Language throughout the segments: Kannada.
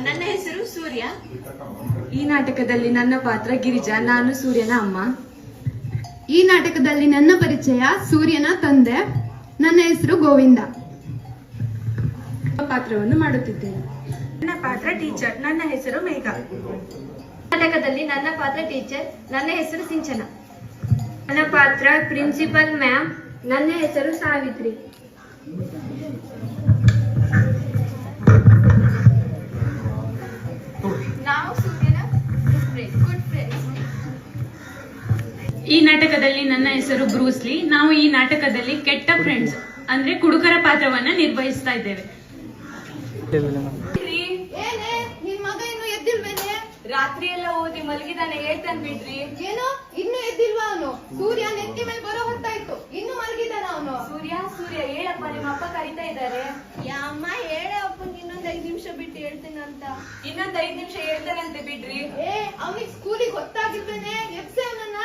ನನ್ನ ಹೆಸರು ಸೂರ್ಯ. ಈ ನಾಟಕದಲ್ಲಿ ನನ್ನ ಪಾತ್ರ ಗಿರಿಜಾ, ನಾನು ಸೂರ್ಯನ ಅಮ್ಮ. ಈ ನಾಟಕದಲ್ಲಿ ನನ್ನ ಪರಿಚಯ ಸೂರ್ಯನ ತಂದೆ, ನನ್ನ ಹೆಸರು ಗೋವಿಂದ. ಪಾತ್ರವನ್ನು ಮಾಡುತ್ತಿದ್ದೇನೆ. ನನ್ನ ಪಾತ್ರ ಟೀಚರ್, ನನ್ನ ಹೆಸರು ಮೇಘ. ನಾಟಕದಲ್ಲಿ ನನ್ನ ಪಾತ್ರ ಟೀಚರ್, ನನ್ನ ಹೆಸರು ಸಿಂಚನ. ನನ್ನ ಪಾತ್ರ ಪ್ರಿನ್ಸಿಪಲ್ ಮ್ಯಾಮ್, ನನ್ನ ಹೆಸರು ಸಾವಿತ್ರಿ. ನಾವು ಸೂರ್ಯನ ಗುಡ್ ಫ್ರೆಂಡ್ಸ್. ಈ ನಾಟಕದಲ್ಲಿ ನನ್ನ ಹೆಸರು ಬ್ರೂಸ್ಲಿ. ನಾವು ಈ ನಾಟಕದಲ್ಲಿ ಕೆಟ್ಟ ಫ್ರೆಂಡ್ಸ್ ಅಂದ್ರೆ ಕುಡುಕರ ಪಾತ್ರವನ್ನ ನಿರ್ವಹಿಸ್ತಾ ಇದ್ದೇವೆ. ನಿನ್ ಮಗ ಇನ್ನು ಎದ್ದಿಲ್ವೇನೆ? ರಾತ್ರಿ ಎಲ್ಲ ಓದಿ ಮಲಗಿದಾನೆ, ಹೇಳ್ತಾನೆ ಬಿಡ್ರಿ. ಏನು ಇನ್ನು ಎದ್ದಿಲ್ವಾ ಅವನು? ಸೂರ್ಯ ನೆತ್ತಿ ಮೇಲೆ ಬರೋ ಹೊತ್ತಾಯ್ತು, ಇನ್ನು ಮಲಗಿದಾನ ಅವನು. ಸೂರ್ಯ ಹೇಳಪ್ಪ, ನಿಮ್ಮ ಅಪ್ಪ ಕರಿತಾ ಇದ್ದಾರೆ. ಅಮ್ಮ ಹೇಳ ಅಪ್ಪನ್ಗೆ ಇನ್ನೊಂದ್ 5 ನಿಮಿಷ ಬಿಟ್ಟು ಹೇಳ್ತೇನೆ ಅಂತ. ಇನ್ನೊಂದ್ 5 ನಿಮಿಷ ಹೇಳ್ತಾನಂತೆ ಬಿಡ್ರಿ. ಅವನಿಗೆ ಸ್ಕೂಲಿಗೆ ಗೊತ್ತಾಗಿದ್ದೇನೆ, ಎಪ್ಸೆ ಅವನನ್ನ.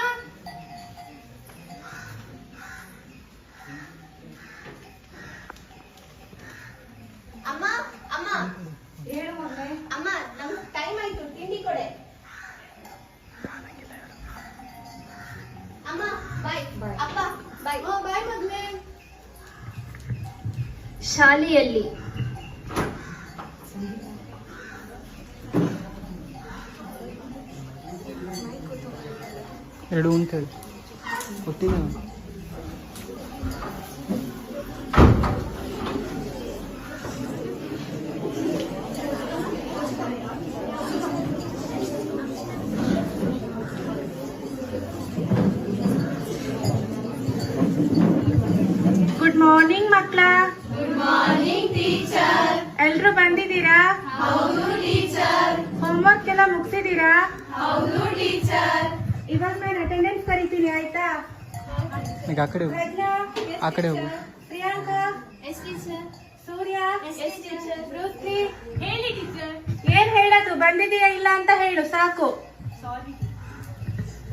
ಅಮ್ಮ ಅಮ್ಮ ಹೇಳು ಮಮ್ಮಿ. ಅಮ್ಮ, ನಮ್ಗೆ ಟೈಮ್ ಆಯ್ತು, ತಿಂಡಿ ಕೊಡೆ. ಅಮ್ಮ ಬಾಯ್. ಅಪ್ಪ ಬಾಯ್. ಬಾಯ್ ಮಗ್ನೆ. ಶಾಲೆಯಲ್ಲಿ ಎರಡು ಉಂಟು ಗೊತ್ತಿಲ್ಲ. ಗುಡ್ ಮಾರ್ನಿಂಗ್ ಮಕ್ಕಳ. Good morning teacher. ಎಲ್ರು ಬಂದಿದ್ದೀರಾ? ಹೌದು ಟೀಚರ್. ಹೋಮ್ವರ್ಕ್ ಎಲ್ಲ ಮುಗಿಸಿದೀರಾ? ಹೌದು ಟೀಚರ್. ಇವಾಗ ನಾನು ಅಟೆಂಡೆನ್ಸ್ ಕರಿತೀನಿ, ಆಯ್ತಾ? ಈಗ ಆ ಕಡೆ ಹೋಗು, ಪ್ರಜ್ಞಾ, ಆ ಕಡೆ ಹೋಗು. Priyanka, yes teacher. Surya, yes teacher. Bruce Lee, ಹೇಳಿ ಟೀಚರ್. ಏನ್ ಹೇಳೋದು, ಬಂದಿದೀಯಾ ಇಲ್ಲ ಅಂತ ಹೇಳು ಸಾಕು.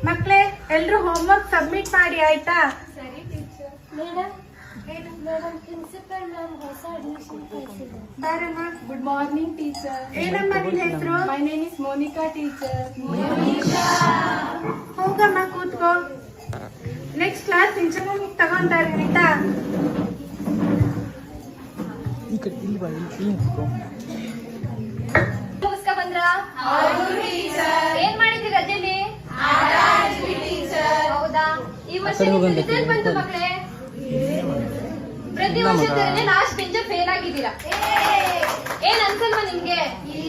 ಮಕ್ಳೇ, ಎಲ್ರು ಹೋಮ್ವರ್ಕ್ ಸಬ್ಮಿಟ್ ಮಾಡಿ, ಆಯ್ತಾ? ಸರಿ ಟೀಚರ್. ಮೇಡಮ್ ಪ್ರಿನ್ಸಿಪಲ್ ಮ್ಯಾಮ್ ಹೊಸ ಅಡ್ಮಿಷನ್ ಕಳಿಸಿದ್ದಾರೆ. ಬಾರಮ್ಮ. Good morning teacher. ಏನಮ್ಮ ನಿನ್ ಹೆಸರು? My name is Monica teacher. ಹೋಗಮ್ಮ ಕೂತ್ಕೋ. ನೆಕ್ಸ್ಟ್ ಕ್ಲಾಸ್ ಇಂಚನ ತಗೊಂತಾರೆ, ಆಯ್ತಾ? ಈ ಕಡೆ ಇಲ್ಲಿ ಬಾ, ಇಲ್ಲಿ ನಿಂತ್ಕೋ. ಮುಗಿಸ್ಕೊ ಬಂದ್ರ? ಏನ್ ಮಾಡಿದ್ರಿ ರಜೆಲಿ? ಹೌದಾ? ಈ ವರ್ಷ ರಿಸಲ್ಟ್ ಬಂತು ಮಕ್ಕಳೇ. ಪ್ರತಿ ವರ್ಷ ಲಾಸ್ಟ್ ಬೆಂಚರ್ ಫೇಲ್ ಆಗಿದ್ದೀರಾ. ಏನ್ ಅನ್ಸಲ್ವಾ ನಿಮ್ಗೆ?